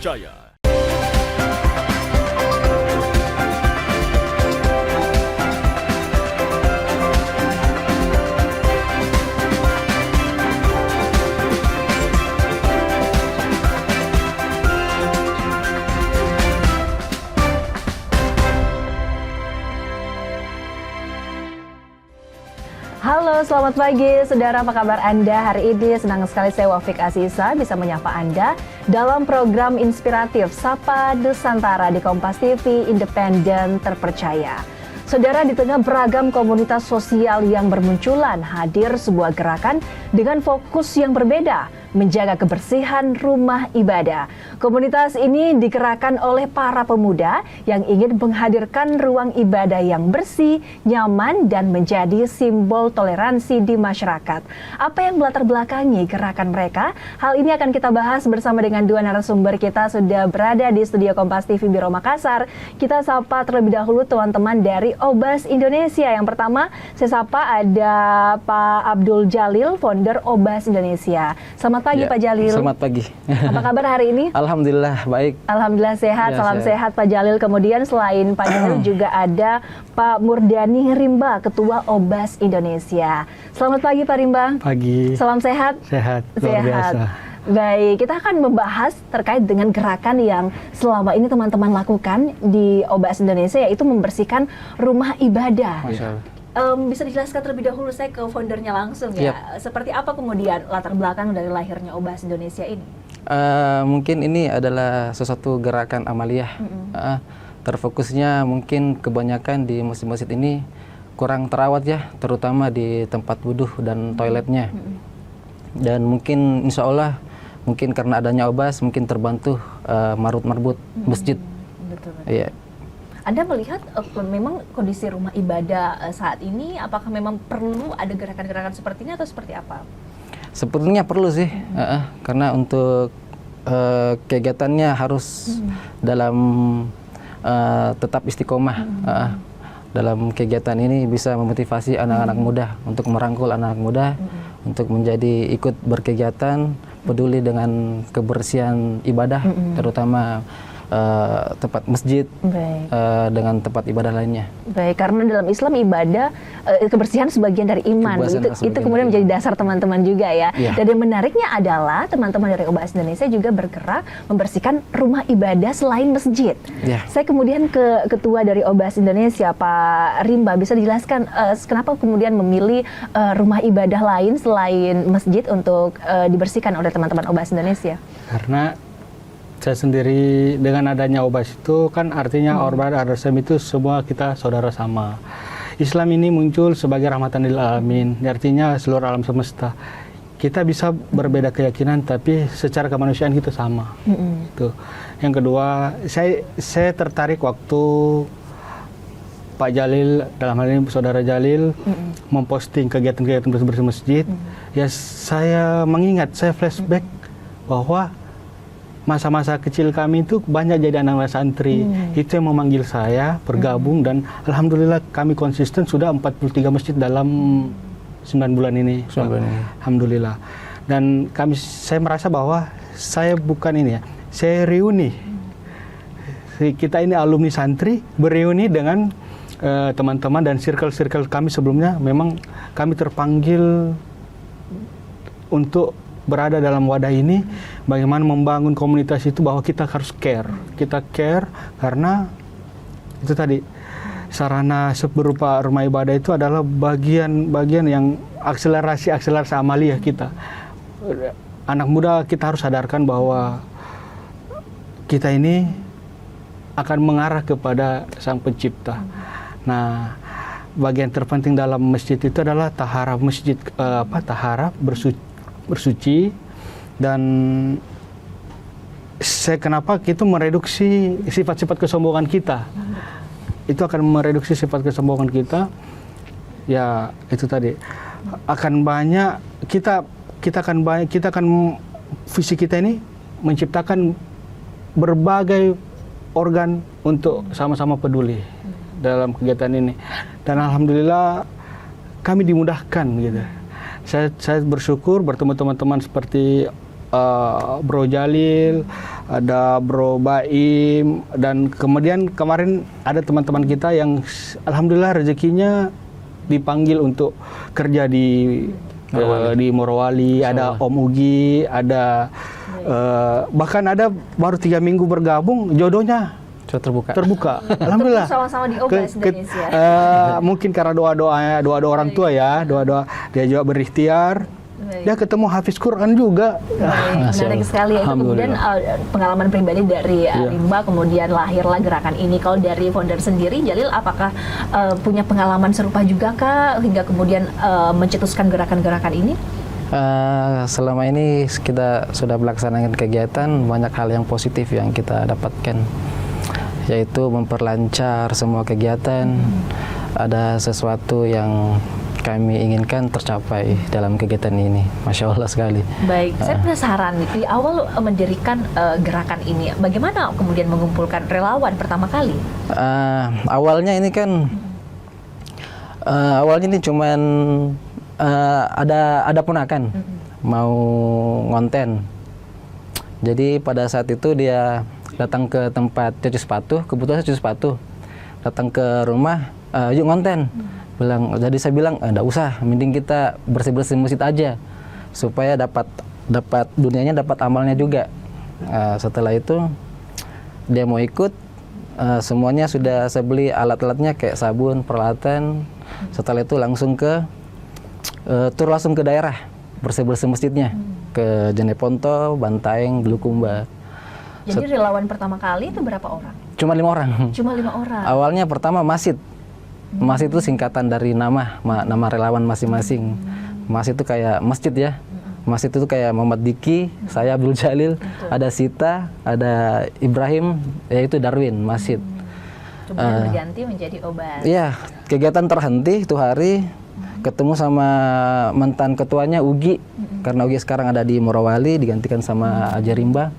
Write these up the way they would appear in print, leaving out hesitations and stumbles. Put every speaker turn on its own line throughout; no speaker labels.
terpercaya.
Halo, selamat pagi saudara, apa kabar Anda hari ini? Senang sekali saya Wafik Asisa bisa menyapa Anda dalam program inspiratif Sapa Nusantara di Kompas TV Independen Terpercaya. Saudara, di tengah beragam komunitas sosial yang bermunculan, hadir sebuah gerakan dengan fokus yang berbeda, menjaga kebersihan rumah ibadah. Komunitas ini digerakkan oleh para pemuda yang ingin menghadirkan ruang ibadah yang bersih, nyaman, dan menjadi simbol toleransi di masyarakat. Apa yang melatar belakangi gerakan mereka? Hal ini akan kita bahas bersama dengan dua narasumber kita sudah berada di studio Kompas TV Biro Makassar. Kita sapa terlebih dahulu teman-teman dari Obas Indonesia. Yang pertama, saya sapa ada Pak Abdul Jalil, founder Obas Indonesia. Selamat pagi Pak Jalil.
Selamat pagi.
Apa kabar hari ini?
Alhamdulillah baik.
Alhamdulillah sehat,
Ya,
salam sehat Pak Jalil. Kemudian selain Pak Jalil juga ada Pak Murdani Rimba, Ketua Obas Indonesia. Selamat pagi Pak Rimba.
Pagi.
Salam sehat.
Sehat, luar biasa.
Baik, kita akan membahas terkait dengan gerakan yang selama ini teman-teman lakukan di Obas Indonesia, yaitu membersihkan rumah ibadah.
Masya Allah.
Bisa dijelaskan terlebih dahulu, saya ke foundernya langsung ya. Seperti apa kemudian latar belakang dari lahirnya Obas Indonesia ini?
Mungkin ini adalah sesuatu gerakan amaliyah. Terfokusnya mungkin kebanyakan di masjid-masjid ini kurang terawat ya, terutama di tempat wuduh dan toiletnya. Dan mungkin insya Allah mungkin karena adanya Obas mungkin terbantu marut-marbut masjid.
Betul.
Iya.
Anda melihat memang kondisi rumah ibadah saat ini, apakah memang perlu ada gerakan-gerakan seperti ini atau seperti apa?
Sepertinya perlu sih, karena untuk kegiatannya harus dalam tetap istiqomah. Dalam kegiatan ini bisa memotivasi anak-anak muda untuk merangkul anak-anak muda untuk menjadi ikut berkegiatan, peduli dengan kebersihan ibadah, terutama tempat masjid dengan tempat ibadah lainnya.
Baik, karena dalam Islam ibadah kebersihan sebagian dari iman. Itu kemudian menjadi dasar teman-teman juga ya. Dan yang menariknya adalah teman-teman dari Obas Indonesia juga bergerak membersihkan rumah ibadah selain masjid. Saya kemudian ke ketua dari Obas Indonesia, Pak Rimba, bisa dijelaskan kenapa kemudian memilih rumah ibadah lain selain masjid untuk dibersihkan oleh teman-teman Obas Indonesia?
Karena saya sendiri dengan adanya Obas itu kan artinya Orba Adarsam itu semua kita saudara sama. Islam ini muncul sebagai rahmatan lil alamin, artinya seluruh alam semesta. Kita bisa berbeda keyakinan tapi secara kemanusiaan kita sama. Itu. Yang kedua, saya tertarik waktu Pak Jalil, dalam hal ini saudara Jalil, memposting kegiatan-kegiatan bersih masjid. Ya saya mengingat, saya flashback bahwa masa-masa kecil kami itu banyak jadi anak santri. Itu yang memanggil saya bergabung dan alhamdulillah kami konsisten sudah 43 masjid dalam 9 bulan ini. Alhamdulillah. Dan saya merasa bahwa saya bukan ini ya. Saya reuni. Kita ini alumni santri bereuni dengan teman-teman dan circle-circle kami sebelumnya. Memang kami terpanggil untuk berada dalam wadah ini, bagaimana membangun komunitas itu bahwa kita harus care. Kita care karena itu tadi sarana berupa rumah ibadah itu adalah bagian yang akselerasi amaliyah kita. Anak muda kita harus sadarkan bahwa kita ini akan mengarah kepada Sang Pencipta. Nah, bagian terpenting dalam masjid itu adalah taharah masjid, taharah bersuci dan kenapa itu mereduksi sifat-sifat kesombongan kita. Itu akan mereduksi sifat kesombongan kita. Ya, itu tadi. Akan banyak kita akan visi kita ini menciptakan berbagai organ untuk sama-sama peduli dalam kegiatan ini. Dan alhamdulillah kami dimudahkan gitu. Saya bersyukur bertemu teman-teman seperti Bro Jalil, ada Bro Baim, dan kemudian kemarin ada teman-teman kita yang alhamdulillah rezekinya dipanggil untuk kerja di Morowali, ada Om Ugi, ada bahkan ada baru 3 minggu bergabung jodohnya
Sudah terbuka.
Terus
Alhamdulillah.
sama-sama di OBAS Indonesia.
Mungkin karena doa orang tua ya, doa dia juga berikhtiar.
Baik.
Dia ketemu Hafiz Quran juga.
Baik, menarik sekali ya. Itu kemudian pengalaman pribadi dari Rimba, kemudian lahirlah gerakan ini. Kalau dari founder sendiri, Jalil, apakah punya pengalaman serupa juga kah hingga kemudian mencetuskan gerakan-gerakan ini?
Selama ini kita sudah melaksanakan kegiatan, banyak hal yang positif yang kita dapatkan, yaitu memperlancar semua kegiatan. Ada sesuatu yang kami inginkan tercapai dalam kegiatan ini. Masya Allah sekali.
Baik, saya penasaran di awal mendirikan gerakan ini, bagaimana kemudian mengumpulkan relawan pertama kali?
Awalnya ini kan, awalnya ini cuman ada ponakan mau ngonten. Jadi pada saat itu dia datang ke tempat cuci sepatu, kebetulan saya cuci sepatu, datang ke rumah, yuk ngonten. Jadi saya bilang, enggak usah, mending kita bersih-bersih masjid aja, supaya dapat dunianya, dapat amalnya juga. Setelah itu dia mau ikut, semuanya sudah saya beli alat-alatnya kayak sabun, peralatan. Setelah itu langsung langsung ke daerah, bersih-bersih masjidnya, ke Jeneponto, Bantaeng, Bulukumba.
Jadi relawan pertama kali itu berapa orang?
Cuma 5 orang.
Cuma 5 orang.
Awalnya pertama Masid. Masid itu singkatan dari nama relawan masing-masing. Masid itu kayak masjid ya. Masid itu kayak Muhammad Diki, saya Abdul Jalil, ada Sita, ada Ibrahim, yaitu Darwin, Masid.
Kemudian berganti menjadi OBAS.
Iya, kegiatan terhenti itu hari, ketemu sama mantan ketuanya Ugi, karena Ugi sekarang ada di Morowali, digantikan sama Aja Rimba.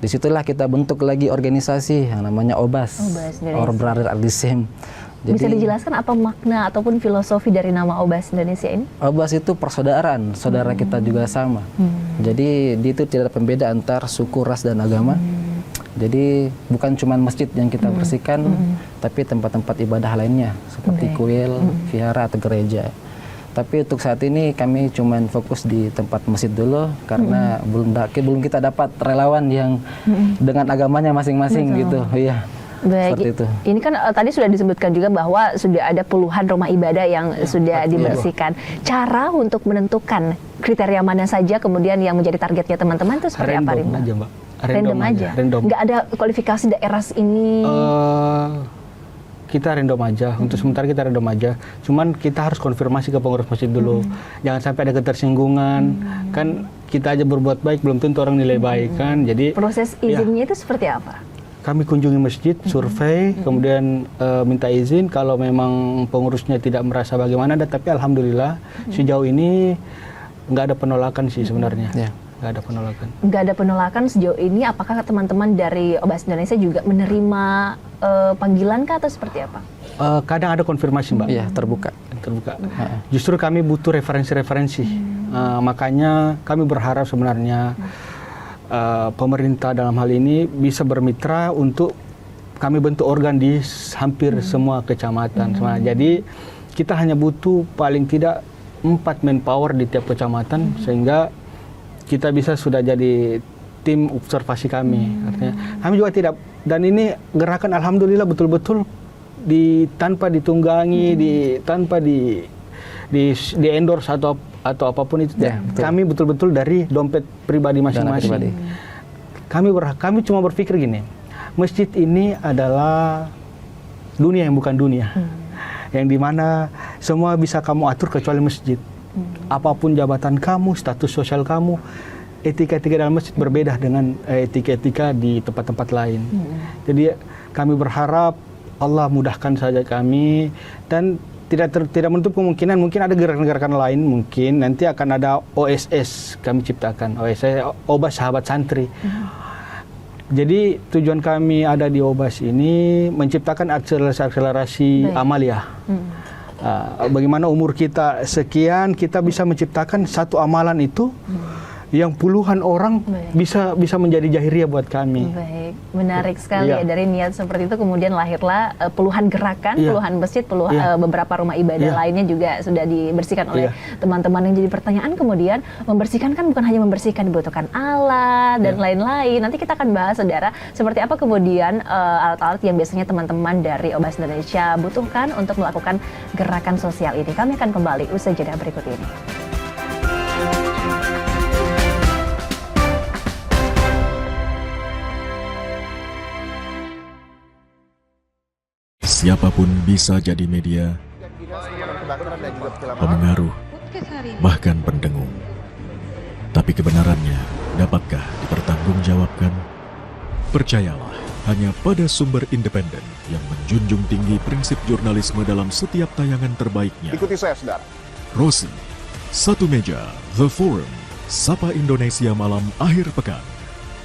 Disitulah kita bentuk lagi organisasi yang namanya OBAS, Our Brother Are The Same.
Bisa dijelaskan apa makna ataupun filosofi dari nama OBAS Indonesia ini?
OBAS itu persaudaraan, saudara kita juga sama. Jadi itu tidak ada pembeda antar suku, ras, dan agama. Jadi bukan cuma masjid yang kita bersihkan, tapi tempat-tempat ibadah lainnya seperti kuil, vihara, atau gereja. Tapi untuk saat ini kami cuma fokus di tempat masjid dulu, karena belum kita dapat relawan yang dengan agamanya masing-masing gitu. Iya.
Baik,
seperti itu.
Ini kan tadi sudah disebutkan juga bahwa sudah ada puluhan rumah ibadah yang sudah dibersihkan. Cara untuk menentukan kriteria mana saja kemudian yang menjadi targetnya teman-teman itu seperti apa, Rimba?
Aja, Mbak.
Random aja. Nggak ada kualifikasi daerah ini.
Kita random aja. Untuk sementara kita random aja. Cuman kita harus konfirmasi ke pengurus masjid dulu. Jangan sampai ada ketersinggungan. Kan kita aja berbuat baik, belum tentu orang nilai baik kan. Jadi
proses izinnya itu seperti apa?
Kami kunjungi masjid, survei, kemudian minta izin. Kalau memang pengurusnya tidak merasa bagaimana, tapi alhamdulillah sejauh ini nggak ada penolakan sih sebenarnya. Nggak ada penolakan. Nggak ada penolakan
sejauh ini. Apakah teman-teman dari OBAS Indonesia juga menerima panggilan kah atau seperti apa?
Kadang ada konfirmasi, Mbak.
Iya, terbuka.
Justru kami butuh referensi-referensi. Makanya kami berharap sebenarnya pemerintah dalam hal ini bisa bermitra untuk kami bentuk organ di hampir semua kecamatan. Jadi kita hanya butuh paling tidak 4 manpower di tiap kecamatan sehingga kita bisa sudah jadi tim observasi kami. Artinya kami juga tidak, dan ini gerakan alhamdulillah betul-betul tanpa ditunggangi, tanpa di endorse atau apapun itu. Kami betul-betul dari dompet pribadi masing-masing. Kami cuma berpikir gini, masjid ini adalah dunia yang bukan dunia, yang dimana semua bisa kamu atur kecuali masjid. Apapun jabatan kamu, status sosial kamu, etika-etika dalam masjid berbeda dengan etika-etika di tempat-tempat lain. Jadi kami berharap Allah mudahkan saja kami, dan tidak menutup kemungkinan mungkin ada gerakan-gerakan lain, mungkin nanti akan ada OSS kami ciptakan, OSS, OBAS Sahabat Santri. Jadi tujuan kami ada di OBAS ini menciptakan akselerasi amaliyah. Bagaimana umur kita sekian, kita bisa menciptakan satu amalan itu yang puluhan orang bisa menjadi jahiriyah buat kami.
Baik, menarik sekali
Iya.
ya, dari niat seperti itu kemudian lahirlah puluhan gerakan,
Iya.
puluhan masjid,
Iya.
beberapa rumah ibadah
Iya.
lainnya juga sudah dibersihkan oleh
Iya.
teman-teman. Yang jadi pertanyaan kemudian, membersihkan kan bukan hanya membersihkan, dibutuhkan alat dan
Iya.
lain-lain. Nanti kita akan bahas, saudara, seperti apa kemudian alat-alat yang biasanya teman-teman dari Obas Indonesia butuhkan untuk melakukan gerakan sosial ini. Kami akan kembali usai jeda berikut ini.
Siapapun bisa jadi media, pemengaruh, bahkan pendengung. Tapi kebenarannya dapatkah dipertanggungjawabkan? Percayalah hanya pada sumber independen yang menjunjung tinggi prinsip jurnalisme dalam setiap tayangan terbaiknya.
Ikuti saya, saudara.
Rosi, Satu Meja, The Forum, Sapa Indonesia Malam Akhir Pekan,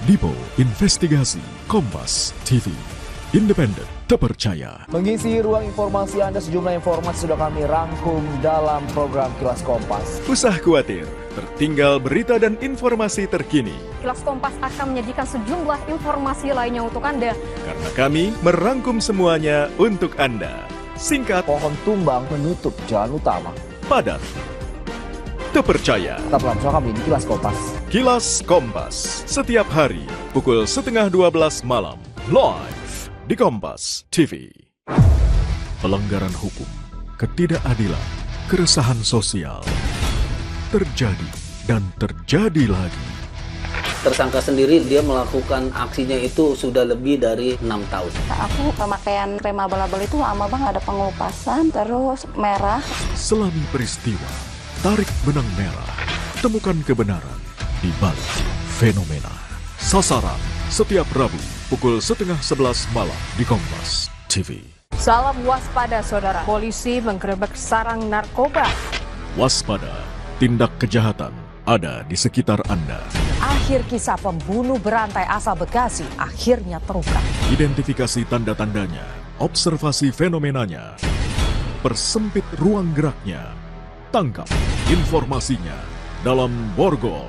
Dipo Investigasi, Kompas TV, independen, terpercaya.
Mengisi ruang informasi Anda, sejumlah informasi sudah kami rangkum dalam program Kilas Kompas.
Usah khawatir, tertinggal berita dan informasi terkini.
Kilas Kompas akan menyajikan sejumlah informasi lainnya untuk Anda.
Karena kami merangkum semuanya untuk Anda. Singkat,
Pohon tumbang menutup jalan utama.
padat, terpercaya.
Tetaplah bersama kami di Kilas Kompas.
Kilas Kompas, setiap hari pukul 11:30 malam, live di Kompas TV. Pelanggaran hukum, ketidakadilan, keresahan sosial terjadi dan terjadi lagi.
Tersangka sendiri dia melakukan aksinya itu sudah lebih dari 6 tahun.
Aku pemakaian krem abal-abal itu lama banget, ada pengelupasan, terus merah.
Selami peristiwa, tarik benang merah, temukan kebenaran di balik fenomena. Sasaran setiap Rabu pukul 10:30 malam di Kompas TV.
Salam waspada, saudara. Polisi menggerebek sarang narkoba.
Waspada, tindak kejahatan ada di sekitar Anda.
Akhir kisah pembunuh berantai asal Bekasi akhirnya terungkap.
Identifikasi tanda-tandanya, observasi fenomenanya, persempit ruang geraknya, tangkap informasinya dalam Borgol.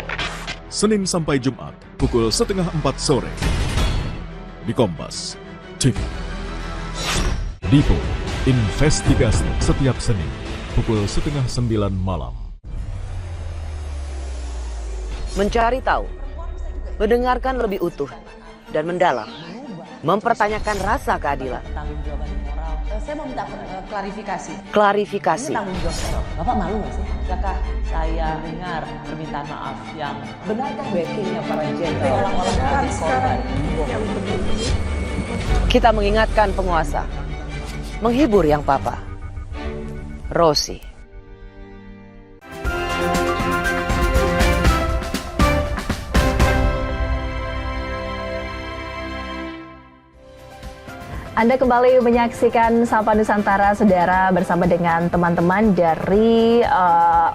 Senin sampai Jumat pukul 3:30 sore di Kompas TV. Dipo Investigasi setiap Senin pukul 8:30 malam.
Mencari tahu, mendengarkan lebih utuh dan mendalam, mempertanyakan rasa keadilan.
Saya mau minta klarifikasi.
Klarifikasi.
Tanggung jawab saya. Bapak malu nggak sih? Apakah saya dengar permintaan maaf yang benarkah backingnya para jenderal orang-orang menjadi korban?
Kita mengingatkan penguasa, menghibur yang papa. Rosi.
Anda kembali menyaksikan Sapa Nusantara, saudara, bersama dengan teman-teman dari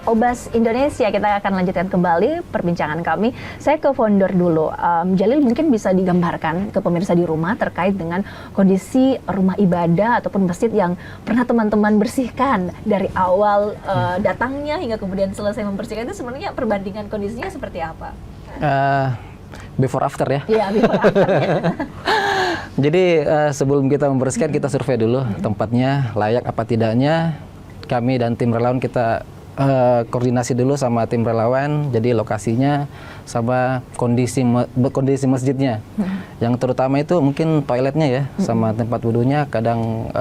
Obas Indonesia. Kita akan lanjutkan kembali perbincangan kami. Saya ke founder dulu. Jalil, mungkin bisa digambarkan ke pemirsa di rumah terkait dengan kondisi rumah ibadah ataupun masjid yang pernah teman-teman bersihkan dari awal datangnya hingga kemudian selesai membersihkan, itu sebenarnya perbandingan kondisinya seperti apa?
Before after ya.
Iya, before after.
Jadi sebelum kita membersihkan, kita survei dulu tempatnya layak apa tidaknya. Kami dan tim relawan kita koordinasi dulu sama tim relawan. Jadi lokasinya sama kondisi masjidnya. Yang terutama itu mungkin toiletnya ya, sama tempat wudhunya kadang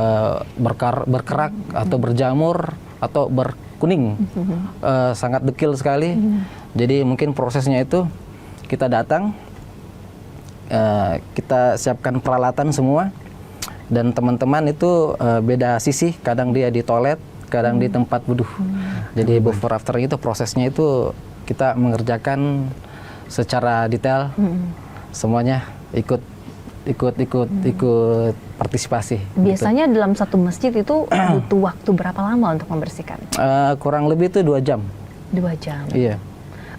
berkerak atau berjamur atau berkuning, sangat dekil sekali. Jadi mungkin prosesnya itu kita datang, kita siapkan peralatan semua, dan teman-teman itu beda sisi, kadang dia di toilet, kadang di tempat wudhu. Jadi before after itu prosesnya itu kita mengerjakan secara detail, semuanya ikut partisipasi.
Biasanya dalam satu masjid itu butuh waktu berapa lama untuk membersihkan?
Kurang lebih itu 2 jam.
2 jam.
Iya.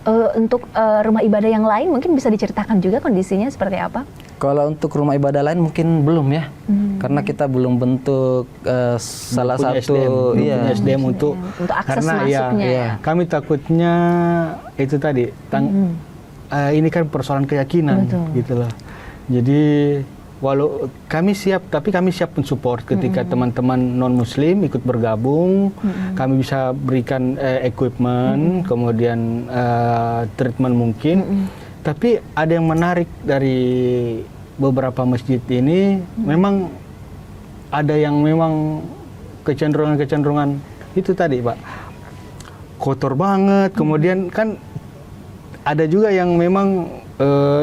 Untuk rumah ibadah yang lain mungkin bisa diceritakan juga kondisinya seperti apa?
Kalau untuk rumah ibadah lain mungkin belum ya, karena kita belum bentuk salah
Punya
satu
SDM untuk
akses
karena
masuknya ya.
kami takutnya itu tadi ini kan persoalan keyakinan, gitu loh. Jadi walau kami siap, tapi kami siap mensupport ketika teman-teman non-Muslim ikut bergabung. Kami bisa berikan equipment, kemudian treatment mungkin. Tapi ada yang menarik dari beberapa masjid ini, memang ada yang memang kecenderungan itu tadi, Pak, kotor banget. Kemudian kan ada juga yang memang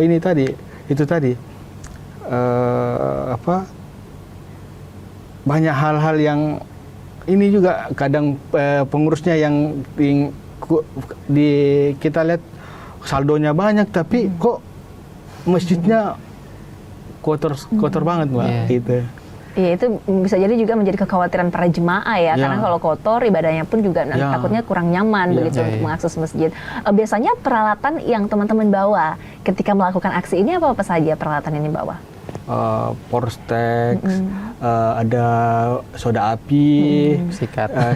ini tadi, itu tadi banyak hal-hal yang ini juga kadang pengurusnya yang kita lihat saldonya banyak, tapi kok masjidnya kotor banget, Mbak, gitu.
Iya, itu bisa jadi juga menjadi kekhawatiran para jemaah ya, karena kalau kotor ibadahnya pun juga takutnya kurang nyaman begitu untuk mengakses masjid. Biasanya peralatan yang teman-teman bawa ketika melakukan aksi ini apa saja peralatan yang dibawa?
Porstex, ada soda api,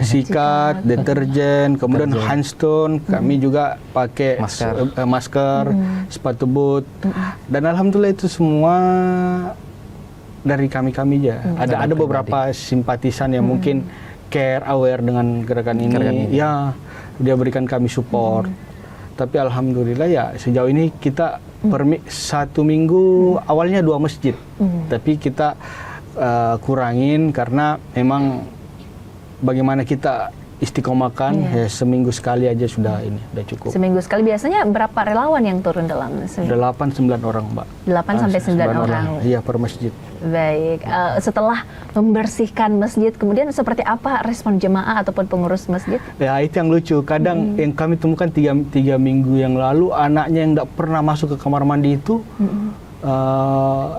sikat, deterjen, kemudian handstone. Kami juga pakai masker, sepatu boot, dan alhamdulillah itu semua dari kami aja. Ada beberapa simpatisan yang mungkin aware dengan gerakan ini. Ya, dia berikan kami support. Tapi alhamdulillah ya sejauh ini kita satu minggu awalnya 2 masjid, tapi kita kurangin karena memang bagaimana kita istiqomahkan, ya seminggu sekali aja sudah cukup.
Seminggu sekali. Biasanya berapa relawan yang turun dalam
8-9 orang, Mbak.
8 sampai 9 orang.
Iya, per masjid.
Baik. Setelah membersihkan masjid, kemudian seperti apa respon jemaah ataupun pengurus masjid? Ya,
itu yang lucu. Kadang yang kami temukan 3 minggu yang lalu, anaknya yang tidak pernah masuk ke kamar mandi itu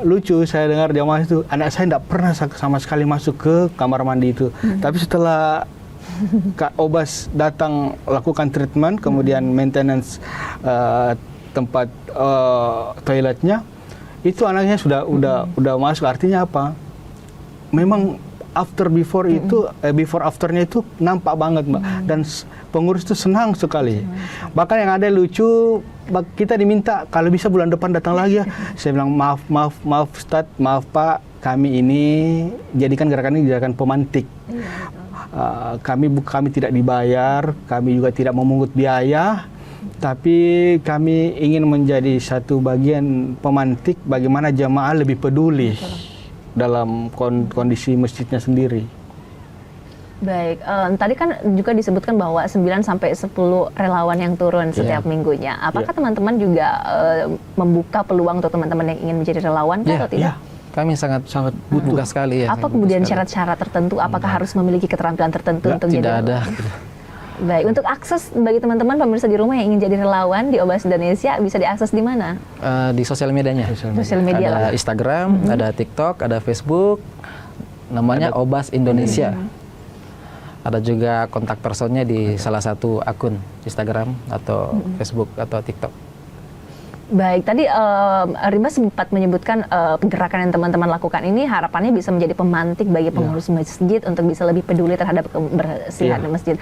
lucu. Saya dengar jamaah itu, anak saya tidak pernah sama sekali masuk ke kamar mandi itu. Tapi setelah Kak Obas datang lakukan treatment, kemudian maintenance tempat toiletnya, itu anaknya udah masuk. Artinya apa? Memang before afternya itu nampak banget, Mbak. Dan pengurus itu senang sekali. Bahkan yang ada lucu, kita diminta kalau bisa bulan depan datang lagi ya. Saya bilang maaf Ustadz, maaf Pak, kami ini jadikan gerakan ini gerakan pemantik. Kami tidak dibayar, kami juga tidak memungut biaya, tapi kami ingin menjadi satu bagian pemantik bagaimana jamaah lebih peduli dalam kondisi masjidnya sendiri.
Baik, tadi kan juga disebutkan bahwa 9 sampai 10 relawan yang turun setiap minggunya. Apakah teman-teman juga membuka peluang untuk teman-teman yang ingin menjadi relawan atau tidak?
Kami sangat butuh sekali ya.
Apa kemudian syarat-syarat tertentu? Apakah harus memiliki keterampilan tertentu untuk jadi relawan?
Tidak ada.
Baik, untuk akses bagi teman-teman pemirsa di rumah yang ingin jadi relawan di Obas Indonesia bisa diakses di mana?
Di sosial medianya.
Sosial media
ada
lah.
Instagram, ada TikTok, ada Facebook, namanya Obas Indonesia. Ada juga kontak personnya di salah satu akun Instagram atau Facebook atau TikTok.
Baik, tadi Rima sempat menyebutkan gerakan yang teman-teman lakukan ini harapannya bisa menjadi pemantik bagi pengurus masjid untuk bisa lebih peduli terhadap kebersihan masjid.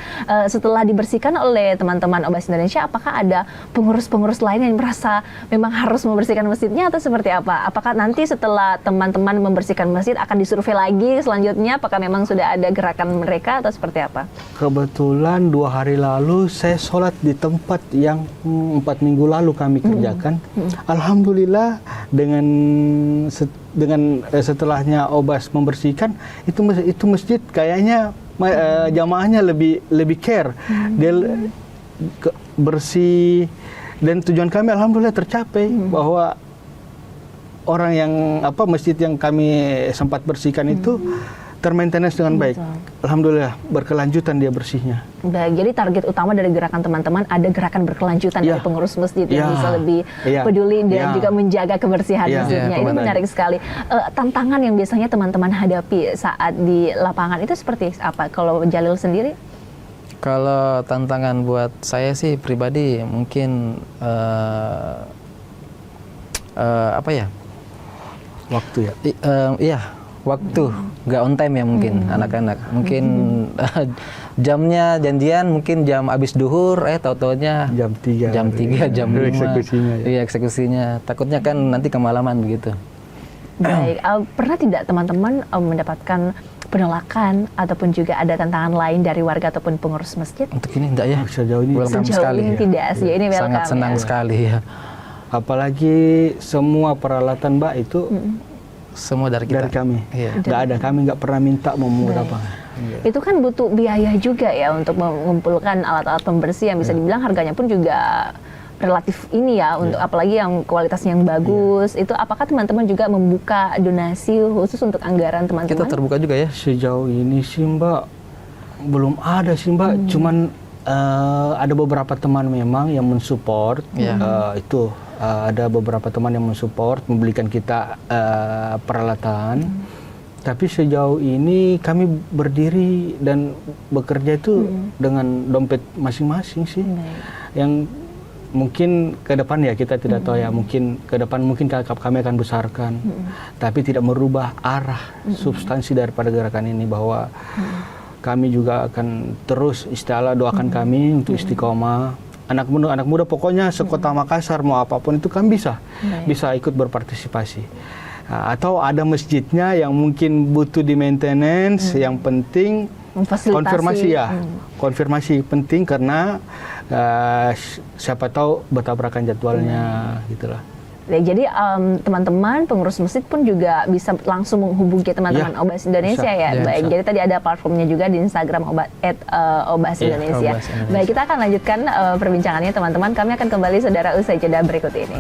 Setelah dibersihkan oleh teman-teman Obas Indonesia, apakah ada pengurus-pengurus lain yang merasa memang harus membersihkan masjidnya atau seperti apa? Apakah nanti setelah teman-teman membersihkan masjid akan disurvei lagi selanjutnya? Apakah memang sudah ada gerakan mereka atau seperti apa?
Kebetulan 2 hari lalu saya sholat di tempat yang 4 minggu lalu kami kerjakan. Alhamdulillah dengan setelahnya Obas membersihkan itu masjid kayaknya jamaahnya lebih care, dia bersih, dan tujuan kami alhamdulillah tercapai bahwa orang yang masjid yang kami sempat bersihkan itu termaintenance dengan baik. Alhamdulillah berkelanjutan dia bersihnya.
Baik, jadi target utama dari gerakan teman-teman ada gerakan berkelanjutan dari pengurus masjid yang bisa lebih peduli dan juga menjaga kebersihan masjidnya. Ini menarik sekali. Tantangan yang biasanya teman-teman hadapi saat di lapangan itu seperti apa? Kalau Jalil sendiri?
Kalau tantangan buat saya sih pribadi mungkin
waktu ya.
Iya. waktu nggak on time ya mungkin anak-anak. Mungkin jamnya janjian mungkin jam habis duhur, tahu-taunya
jam 3.
Jam 3, jam 5.
Eksekusinya. Ya.
Iya, eksekusinya. Takutnya kan nanti kemalaman begitu.
Baik, pernah tidak teman-teman mendapatkan penolakan ataupun juga ada tantangan lain dari warga ataupun pengurus masjid?
Untuk ini enggak ya?
Sejauh ini
welcome
Sejauh
sekali.
ini
Ya.
tidak sih, ini welcome.
Sangat senang sekali ya.
Apalagi semua peralatan Mbak itu
Semua dari kita.
dari kami.
Iya.
Nggak ada, kami nggak pernah minta memungut apa.
Itu kan butuh biaya juga ya untuk mengumpulkan alat-alat pembersih yang bisa dibilang harganya pun juga relatif ini ya, untuk apalagi yang kualitasnya yang bagus. Itu apakah teman-teman juga membuka donasi khusus untuk anggaran teman-teman?
Kita terbuka juga ya.
Sejauh ini sih Mbak belum ada sih Mbak. Cuman ada beberapa teman memang yang mensupport itu. Ada beberapa teman yang mensupport membelikan kita peralatan. Tapi sejauh ini kami berdiri dan bekerja itu dengan dompet masing-masing sih. Yang mungkin ke depan ya kita tidak tahu ya, mungkin ke depan mungkin kami akan besarkan, tapi tidak merubah arah substansi daripada gerakan ini, bahwa kami juga akan terus istilah doakan kami untuk istiqomah. Anak muda pokoknya sekota Makassar mau apapun itu kan bisa ikut berpartisipasi. Atau ada masjidnya yang mungkin butuh di maintenance, yang penting konfirmasi ya. Konfirmasi penting karena siapa tahu bertabrakan jadwalnya gitulah.
Jadi teman-teman pengurus masjid pun juga bisa langsung menghubungi teman-teman Obas Indonesia ya. Baik, jadi tadi ada platformnya juga di Instagram Obas Indonesia. Baik, kita akan lanjutkan perbincangannya teman-teman. Kami akan kembali saudara usai jeda berikut ini.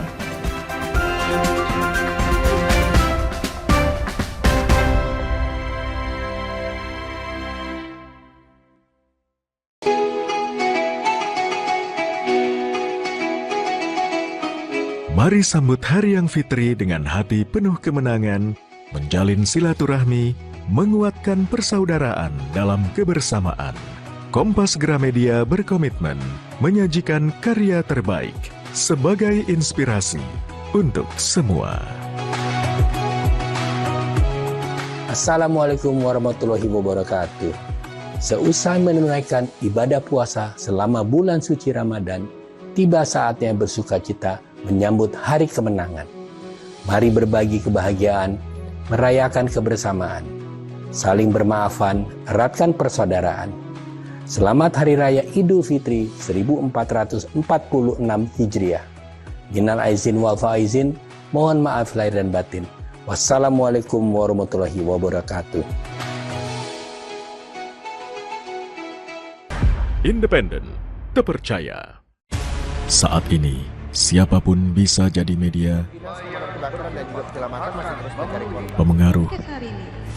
Mari sambut Hari Yang Fitri dengan hati penuh kemenangan, menjalin silaturahmi, menguatkan persaudaraan dalam kebersamaan. Kompas Gramedia berkomitmen menyajikan karya terbaik sebagai inspirasi untuk semua.
Assalamualaikum warahmatullahi wabarakatuh. Seusai menunaikan ibadah puasa selama bulan suci Ramadan, tiba saatnya bersukacita menyambut hari kemenangan. Mari berbagi kebahagiaan, merayakan kebersamaan, saling bermaafan, eratkan persaudaraan. Selamat Hari Raya Idul Fitri 1446 Hijriah. Minal aizin wal faizin, mohon maaf lahir dan batin. Wassalamualaikum warahmatullahi wabarakatuh.
Independen, terpercaya. Saat ini, siapapun bisa jadi media, pemengaruh,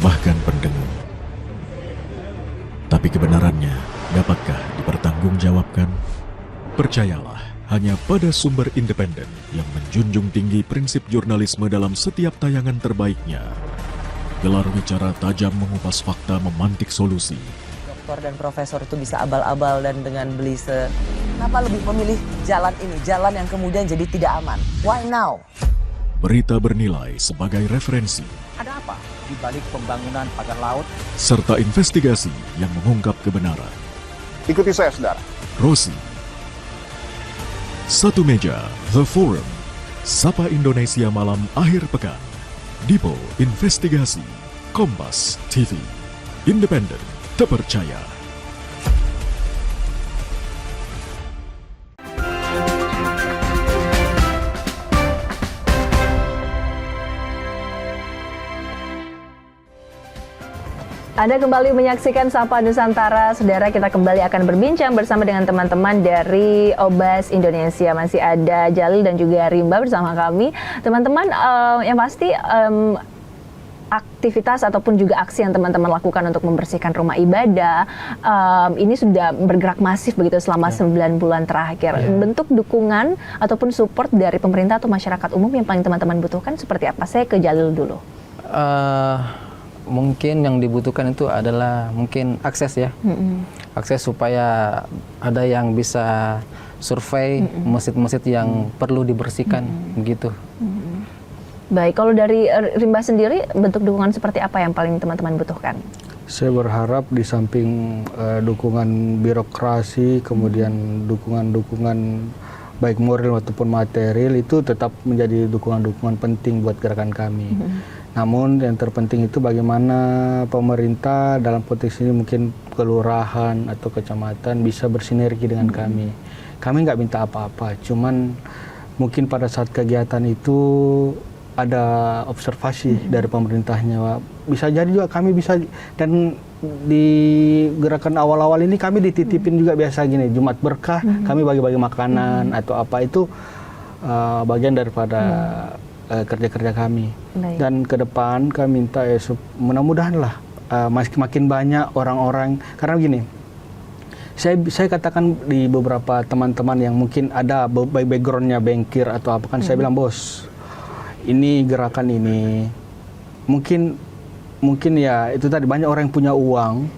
bahkan pendengung. Tapi kebenarannya dapatkah dipertanggungjawabkan? Percayalah hanya pada sumber independen yang menjunjung tinggi prinsip jurnalisme dalam setiap tayangan terbaiknya. Gelar bicara tajam mengupas fakta, memantik solusi.
Doktor dan profesor itu bisa abal-abal dan dengan belise. Kenapa lebih memilih jalan ini, jalan yang kemudian jadi tidak aman? Why now?
Berita bernilai sebagai referensi.
Ada apa di balik pembangunan pagar laut?
Serta investigasi yang mengungkap kebenaran.
Ikuti saya, saudara.
Rosi. Satu meja, The Forum. Sapa Indonesia malam akhir pekan. Dipo Investigasi. Kompas TV. Independen, terpercaya.
Anda kembali menyaksikan Sapa Nusantara. Saudara, kita kembali akan berbincang bersama dengan teman-teman dari Obas Indonesia. Masih ada Jalil dan juga Rimba bersama kami. Teman-teman, yang pasti aktivitas ataupun juga aksi yang teman-teman lakukan untuk membersihkan rumah ibadah ini sudah bergerak masif begitu selama 9 bulan terakhir. Bentuk dukungan ataupun support dari pemerintah atau masyarakat umum yang paling teman-teman butuhkan seperti apa? Saya ke Jalil dulu.
Mungkin yang dibutuhkan itu adalah mungkin akses ya, akses supaya ada yang bisa survei masjid-masjid yang perlu dibersihkan begitu.
Baik, kalau dari Rimba sendiri, bentuk dukungan seperti apa yang paling teman-teman butuhkan?
Saya berharap di samping dukungan birokrasi, kemudian dukungan baik moral maupun material itu tetap menjadi dukungan-dukungan penting buat gerakan kami. Namun yang terpenting itu bagaimana pemerintah dalam konteks ini mungkin kelurahan atau kecamatan bisa bersinergi dengan kami. Kami nggak minta apa-apa, cuman mungkin pada saat kegiatan itu ada observasi dari pemerintahnya. Bisa jadi juga kami bisa, dan di gerakan awal-awal ini kami dititipin juga biasa gini, Jumat Berkah, kami bagi-bagi makanan atau apa, itu bagian daripada kerja-kerja kami. Dan ke depan kami minta mudah-mudahan lah makin banyak orang-orang, karena begini, saya katakan di beberapa teman-teman yang mungkin ada backgroundnya bankir atau apa, kan saya bilang, bos, ini gerakan ini mungkin ya itu tadi, banyak orang yang punya uang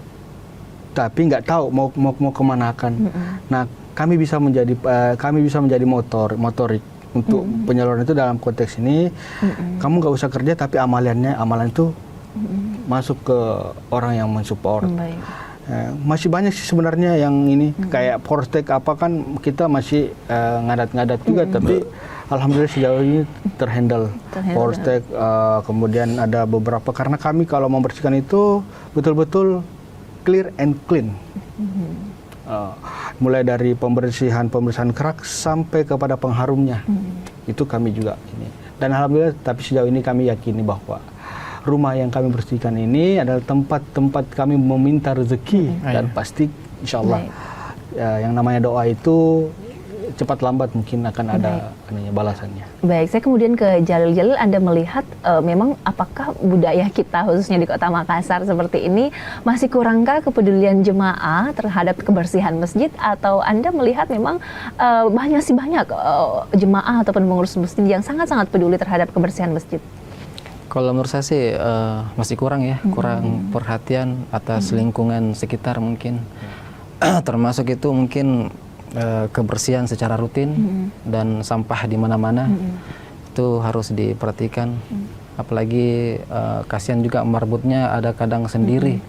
tapi nggak tahu mau kemanakan. Nah, kami bisa menjadi motorik untuk penyaluran itu. Dalam konteks ini kamu nggak usah kerja, tapi amalan itu masuk ke orang yang mensupport. Masih banyak sih sebenarnya yang ini kayak Polstek apa, kan kita masih ngadat-ngadat juga, tapi alhamdulillah sejauh ini terhandle. Polstek, kemudian ada beberapa, karena kami kalau membersihkan itu betul-betul clear and clean. Mulai dari pembersihan kerak sampai kepada pengharumnya, itu kami juga ini. Dan alhamdulillah, tapi sejauh ini kami yakini bahwa rumah yang kami bersihkan ini adalah tempat-tempat kami meminta rezeki, dan pasti insya Allah yang namanya doa itu cepat lambat mungkin akan ada balasannya.
Baik, saya kemudian ke Jalil. Anda melihat memang apakah budaya kita khususnya di Kota Makassar seperti ini masih kurangkah kepedulian jemaah terhadap kebersihan masjid, atau Anda melihat memang banyak jemaah ataupun pengurus masjid yang sangat-sangat peduli terhadap kebersihan masjid?
Kalau menurut saya sih masih kurang ya, kurang perhatian atas lingkungan sekitar mungkin. Termasuk itu mungkin kebersihan secara rutin dan sampah di mana-mana itu harus diperhatikan. Apalagi kasihan juga marbutnya ada kadang sendiri,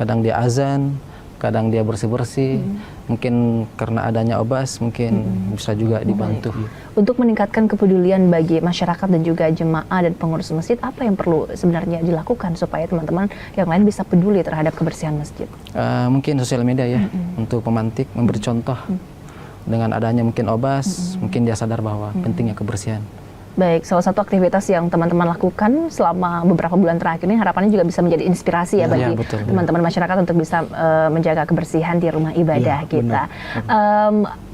kadang dia azan, kadang dia bersih-bersih. Mungkin karena adanya obas mungkin bisa juga dibantu.
Untuk meningkatkan kepedulian bagi masyarakat dan juga jemaah dan pengurus masjid, apa yang perlu sebenarnya dilakukan supaya teman-teman yang lain bisa peduli terhadap kebersihan masjid?
Mungkin sosial media ya, untuk pemantik, memberi contoh. Dengan adanya mungkin obas, mungkin dia sadar bahwa pentingnya kebersihan.
Baik, salah satu aktivitas yang teman-teman lakukan selama beberapa bulan terakhir ini harapannya juga bisa menjadi inspirasi ya bagi teman-teman masyarakat untuk bisa menjaga kebersihan di rumah ibadah kita.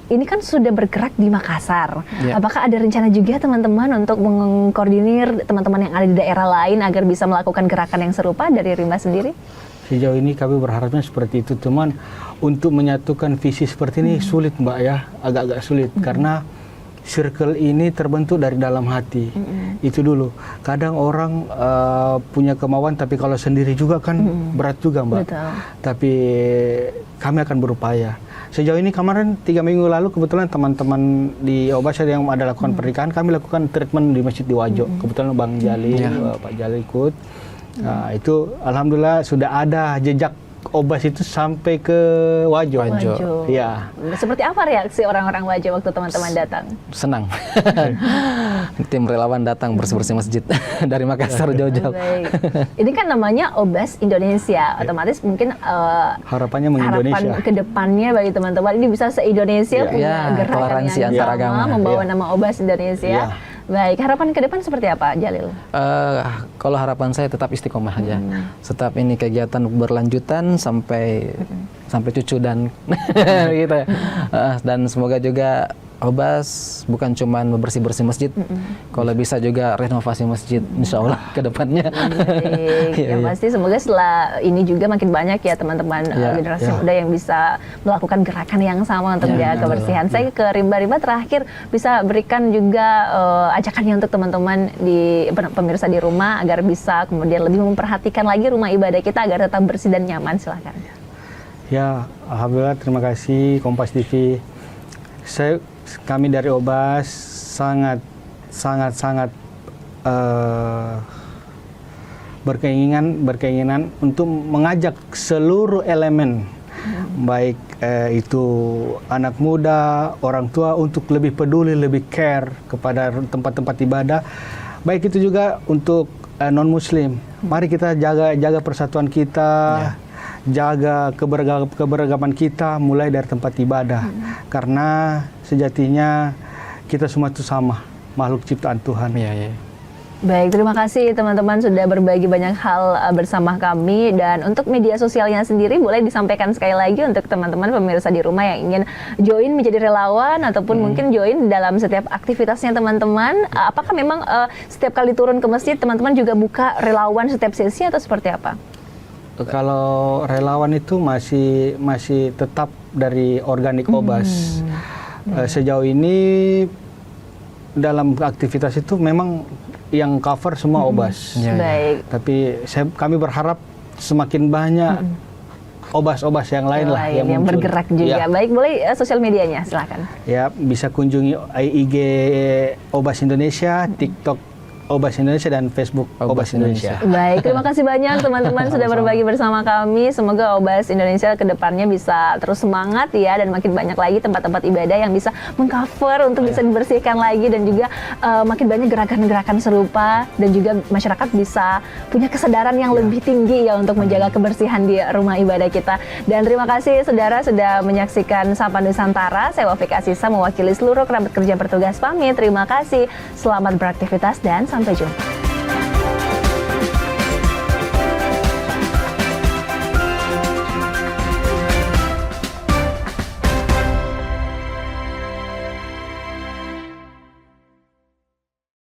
Ini kan sudah bergerak di Makassar. Apakah ada rencana juga teman-teman untuk mengkoordinir teman-teman yang ada di daerah lain agar bisa melakukan gerakan yang serupa dari Rimba sendiri?
Sejauh ini kami berharapnya seperti itu, cuman untuk menyatukan visi seperti ini sulit, Mbak ya, agak-agak sulit karena circle ini terbentuk dari dalam hati. Itu dulu. Kadang orang punya kemauan, tapi kalau sendiri juga kan berat juga, Mbak.
Betul.
Tapi kami akan berupaya. Sejauh ini kemarin 3 minggu lalu kebetulan teman-teman di Obasar yang ada lakukan pernikahan, kami lakukan treatment di Masjid di Wajo. Kebetulan Bang Jalil, Pak Jalil ikut. Nah, itu alhamdulillah sudah ada jejak obas itu sampai ke Wajo. Ya.
Seperti apa reaksi orang-orang Wajo waktu teman-teman datang?
Senang. Tim relawan datang bersih-bersih masjid dari Makassar jauh-jauh.
Ini kan namanya Obas Indonesia, otomatis mungkin
harapannya mengindonesia.
Harapan kedepannya bagi teman-teman ini bisa se-Indonesia punya gerakan yang sama, membawa nama Obas Indonesia. Baik, harapan ke depan seperti apa, Jalil?
Kalau harapan saya tetap istiqomah aja. Tetap ini kegiatan berlanjutan sampai cucu dan gitu ya. Dan semoga juga Obas bukan cuma bersih-bersih masjid, kalau bisa juga renovasi masjid, insya Allah ke depannya.
Ya pasti semoga setelah ini juga makin banyak ya teman-teman generasi muda yang bisa melakukan gerakan yang sama untuk menjaga kebersihan. Saya ke Rimba terakhir bisa berikan juga ajakannya untuk teman-teman di pemirsa di rumah agar bisa kemudian lebih memperhatikan lagi rumah ibadah kita agar tetap bersih dan nyaman. Silakan.
Ya, alhamdulillah, terima kasih Kompas TV. Kami dari Obas sangat berkeinginan untuk mengajak seluruh elemen, baik itu anak muda, orang tua, untuk lebih peduli, lebih care kepada tempat-tempat ibadah. Baik itu juga untuk non-Muslim. Mari kita jaga persatuan kita, jaga keberagaman kita mulai dari tempat ibadah. Karena sejatinya kita semua itu sama, makhluk ciptaan Tuhan.
Baik, terima kasih teman-teman sudah berbagi banyak hal bersama kami. Dan untuk media sosialnya sendiri boleh disampaikan sekali lagi untuk teman-teman pemirsa di rumah yang ingin join menjadi relawan ataupun mungkin join dalam setiap aktivitasnya teman-teman. Apakah memang setiap kali turun ke masjid teman-teman juga buka relawan setiap sesi atau seperti apa?
Kalau relawan itu masih tetap dari organik OBAS. Sejauh ini dalam aktivitas itu memang yang cover semua OBAS.
Baik.
Tapi kami berharap semakin banyak OBAS yang lain lah yang
bergerak juga. Baik, boleh sosial medianya silakan.
Ya, bisa kunjungi IG OBAS Indonesia, TikTok OBAS Indonesia, dan Facebook OBAS Indonesia.
Baik, terima kasih banyak teman-teman sudah berbagi bersama kami. Semoga OBAS Indonesia kedepannya bisa terus semangat ya, dan makin banyak lagi tempat-tempat ibadah yang bisa mengcover untuk bisa dibersihkan lagi, dan juga makin banyak gerakan-gerakan serupa, dan juga masyarakat bisa punya kesadaran yang lebih tinggi ya untuk menjaga kebersihan di rumah ibadah kita. Dan terima kasih saudara sudah menyaksikan Sapa Nusantara. Saya Wafik Asisa mewakili seluruh kerabat kerja bertugas pamit. Terima kasih, selamat beraktivitas dan sampai jumpa.